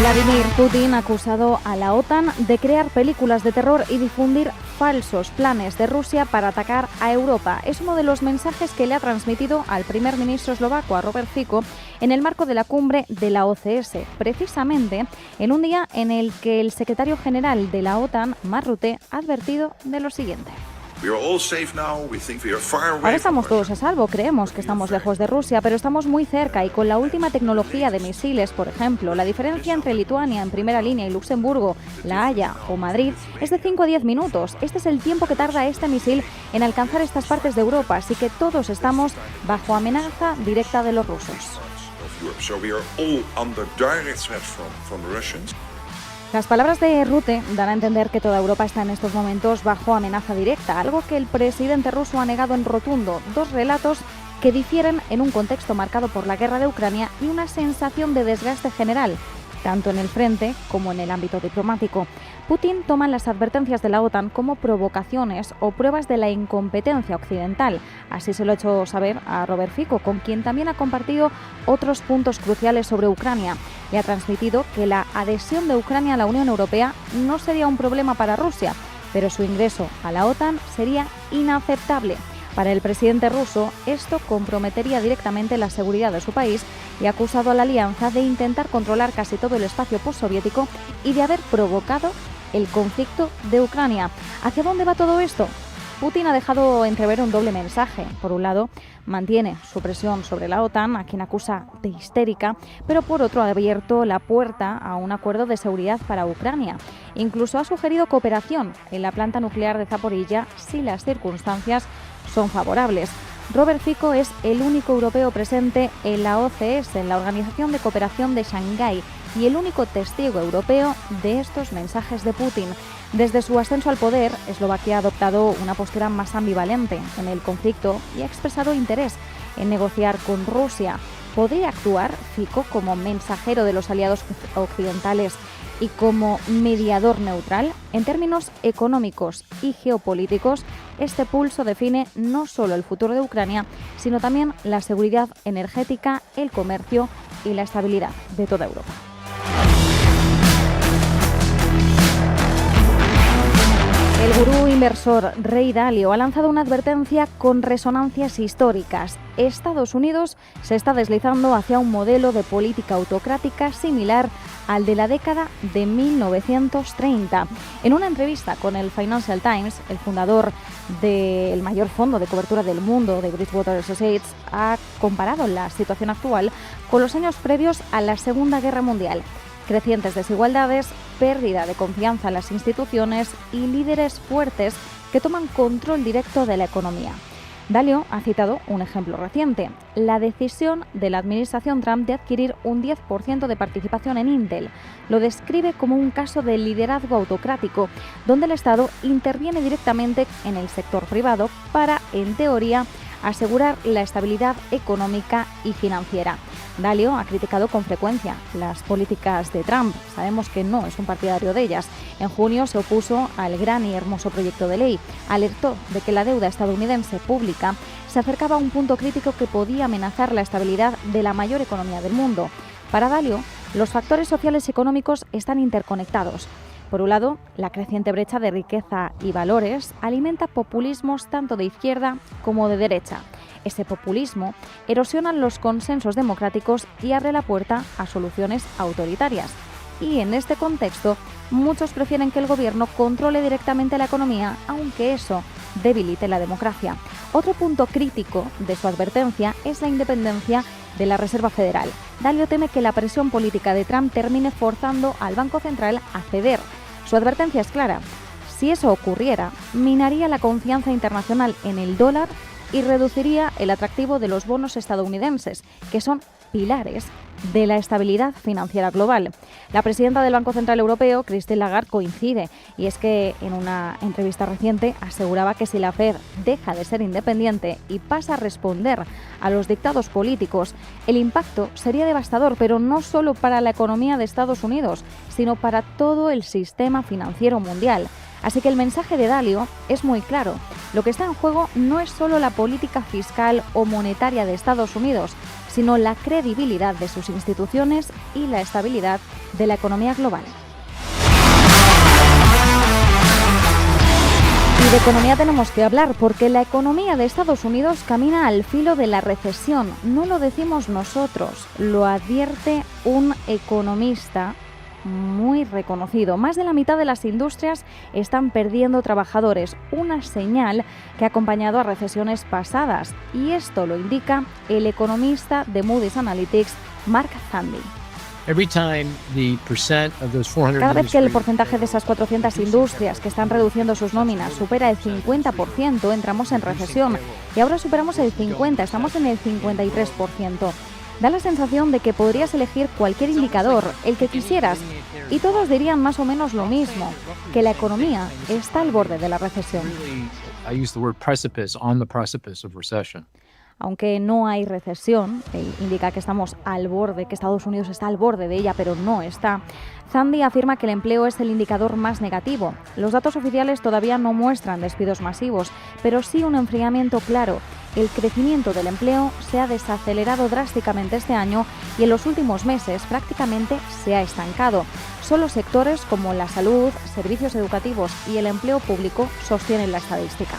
Vladimir Putin ha acusado a la OTAN de crear películas de terror y difundir falsos planes de Rusia para atacar a Europa. Es uno de los mensajes que le ha transmitido al primer ministro eslovaco, a Robert Fico, en el marco de la cumbre de la OCS, precisamente en un día en el que el secretario general de la OTAN, Mark Rutte, ha advertido de lo siguiente. Ahora estamos todos a salvo, creemos que estamos lejos de Rusia, pero estamos muy cerca y con la última tecnología de misiles, por ejemplo, la diferencia entre Lituania en primera línea y Luxemburgo, La Haya o Madrid es de 5 a 10 minutos. Este es el tiempo que tarda este misil en alcanzar estas partes de Europa, así que todos estamos bajo amenaza directa de los rusos. Las palabras de Rutte dan a entender que toda Europa está en estos momentos bajo amenaza directa, algo que el presidente ruso ha negado en rotundo. Dos relatos que difieren en un contexto marcado por la guerra de Ucrania y una sensación de desgaste general, tanto en el frente como en el ámbito diplomático. Putin toma las advertencias de la OTAN como provocaciones o pruebas de la incompetencia occidental. Así se lo ha hecho saber a Robert Fico, con quien también ha compartido otros puntos cruciales sobre Ucrania. Le ha transmitido que la adhesión de Ucrania a la Unión Europea no sería un problema para Rusia, pero su ingreso a la OTAN sería inaceptable. Para el presidente ruso, esto comprometería directamente la seguridad de su país y ha acusado a la alianza de intentar controlar casi todo el espacio postsoviético y de haber provocado el conflicto de Ucrania. ¿Hacia dónde va todo esto? Putin ha dejado entrever un doble mensaje. Por un lado, mantiene su presión sobre la OTAN, a quien acusa de histérica, pero por otro ha abierto la puerta a un acuerdo de seguridad para Ucrania. Incluso ha sugerido cooperación en la planta nuclear de Zaporilla si las circunstancias son favorables. Robert Fico es el único europeo presente en la OCS, en la Organización de Cooperación de Shanghái, y el único testigo europeo de estos mensajes de Putin. Desde su ascenso al poder, Eslovaquia ha adoptado una postura más ambivalente en el conflicto y ha expresado interés en negociar con Rusia. ¿Podría actuar Fico como mensajero de los aliados occidentales y como mediador neutral? En términos económicos y geopolíticos, este pulso define no solo el futuro de Ucrania, sino también la seguridad energética, el comercio y la estabilidad de toda Europa. El gurú inversor Ray Dalio ha lanzado una advertencia con resonancias históricas. Estados Unidos se está deslizando hacia un modelo de política autocrática similar al de la década de 1930. En una entrevista con el Financial Times, el fundador del mayor fondo de cobertura del mundo, de Bridgewater Associates, ha comparado la situación actual con los años previos a la Segunda Guerra Mundial. Crecientes desigualdades, pérdida de confianza en las instituciones y líderes fuertes que toman control directo de la economía. Dalio ha citado un ejemplo reciente, la decisión de la administración Trump de adquirir un 10% de participación en Intel. Lo describe como un caso de liderazgo autocrático, donde el Estado interviene directamente en el sector privado para, en teoría, asegurar la estabilidad económica y financiera. Dalio ha criticado con frecuencia las políticas de Trump. Sabemos que no es un partidario de ellas. En junio se opuso al gran y hermoso proyecto de ley. Alertó de que la deuda estadounidense pública se acercaba a un punto crítico que podía amenazar la estabilidad de la mayor economía del mundo. Para Dalio, los factores sociales y económicos están interconectados. Por un lado, la creciente brecha de riqueza y valores alimenta populismos tanto de izquierda como de derecha. Ese populismo erosiona los consensos democráticos y abre la puerta a soluciones autoritarias. Y en este contexto, muchos prefieren que el gobierno controle directamente la economía, aunque eso debilite la democracia. Otro punto crítico de su advertencia es la independencia de la Reserva Federal. Dalio teme que la presión política de Trump termine forzando al Banco Central a ceder. Su advertencia es clara. Si eso ocurriera, minaría la confianza internacional en el dólar y reduciría el atractivo de los bonos estadounidenses, que son pilares de la estabilidad financiera global. La presidenta del Banco Central Europeo, Christine Lagarde, coincide, y es que en una entrevista reciente aseguraba que si la Fed deja de ser independiente y pasa a responder a los dictados políticos, el impacto sería devastador, pero no solo para la economía de Estados Unidos, sino para todo el sistema financiero mundial. Así que el mensaje de Dalio es muy claro. Lo que está en juego no es solo la política fiscal o monetaria de Estados Unidos, sino la credibilidad de sus instituciones y la estabilidad de la economía global. Y de economía tenemos que hablar porque la economía de Estados Unidos camina al filo de la recesión. No lo decimos nosotros, lo advierte un economista muy reconocido. Más de la mitad de las industrias están perdiendo trabajadores, una señal que ha acompañado a recesiones pasadas. Y esto lo indica el economista de Moody's Analytics, Mark Zandi. Cada vez que el porcentaje de esas 400 industrias que están reduciendo sus nóminas supera el 50%, entramos en recesión. Y ahora superamos el 50%, estamos en el 53%. Da la sensación de que podrías elegir cualquier indicador, el que quisieras, y todos dirían más o menos lo mismo, que la economía está al borde de la recesión. Aunque no hay recesión, indica que estamos al borde, que Estados Unidos está al borde de ella, pero no está. Zandi afirma que el empleo es el indicador más negativo. Los datos oficiales todavía no muestran despidos masivos, pero sí un enfriamiento claro. El crecimiento del empleo se ha desacelerado drásticamente este año y en los últimos meses prácticamente se ha estancado. Solo sectores como la salud, servicios educativos y el empleo público sostienen la estadística.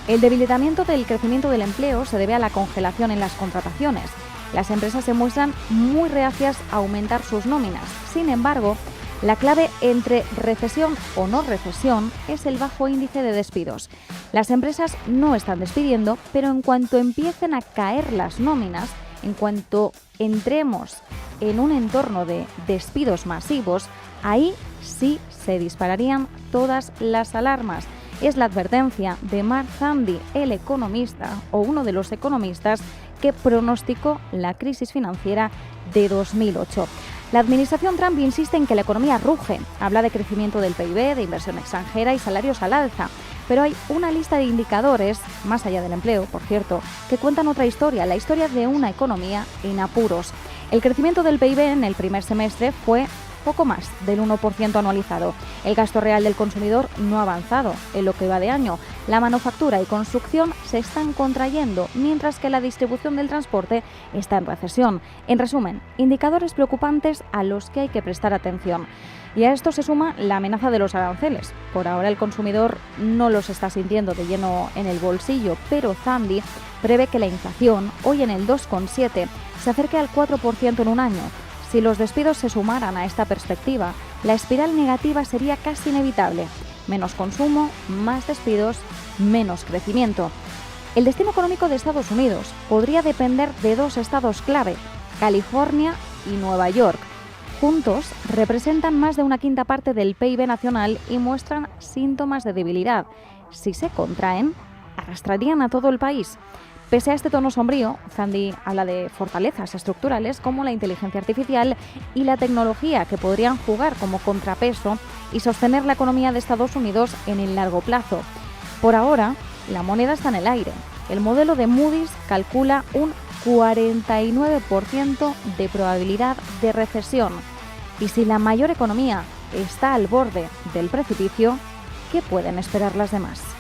El debilitamiento del crecimiento del empleo se debe a la congelación en las contrataciones. Las empresas se muestran muy reacias a aumentar sus nóminas. Sin embargo, la clave entre recesión o no recesión es el bajo índice de despidos. Las empresas no están despidiendo, pero en cuanto empiecen a caer las nóminas, en cuanto entremos en un entorno de despidos masivos, ahí sí se dispararían todas las alarmas. Es la advertencia de Mark Zandi, el economista o uno de los economistas que pronosticó la crisis financiera de 2008. La administración Trump insiste en que la economía ruge. Habla de crecimiento del PIB, de inversión extranjera y salarios al alza. Pero hay una lista de indicadores, más allá del empleo, por cierto, que cuentan otra historia, la historia de una economía en apuros. El crecimiento del PIB en el primer semestre fue poco más del 1% anualizado. El gasto real del consumidor no ha avanzado en lo que va de año. La manufactura y construcción se están contrayendo, mientras que la distribución del transporte está en recesión. En resumen, indicadores preocupantes a los que hay que prestar atención. Y a esto se suma la amenaza de los aranceles. Por ahora el consumidor no los está sintiendo de lleno en el bolsillo, pero Zandi prevé que la inflación, hoy en el 2,7%, se acerque al 4% en un año. Si los despidos se sumaran a esta perspectiva, la espiral negativa sería casi inevitable. Menos consumo, más despidos, menos crecimiento. El destino económico de Estados Unidos podría depender de dos estados clave, California y Nueva York. Juntos representan más de una quinta parte del PIB nacional y muestran síntomas de debilidad. Si se contraen, arrastrarían a todo el país. Pese a este tono sombrío, Zandi habla de fortalezas estructurales como la inteligencia artificial y la tecnología que podrían jugar como contrapeso y sostener la economía de Estados Unidos en el largo plazo. Por ahora, la moneda está en el aire. El modelo de Moody's calcula un 49% de probabilidad de recesión. Y si la mayor economía está al borde del precipicio, ¿qué pueden esperar las demás?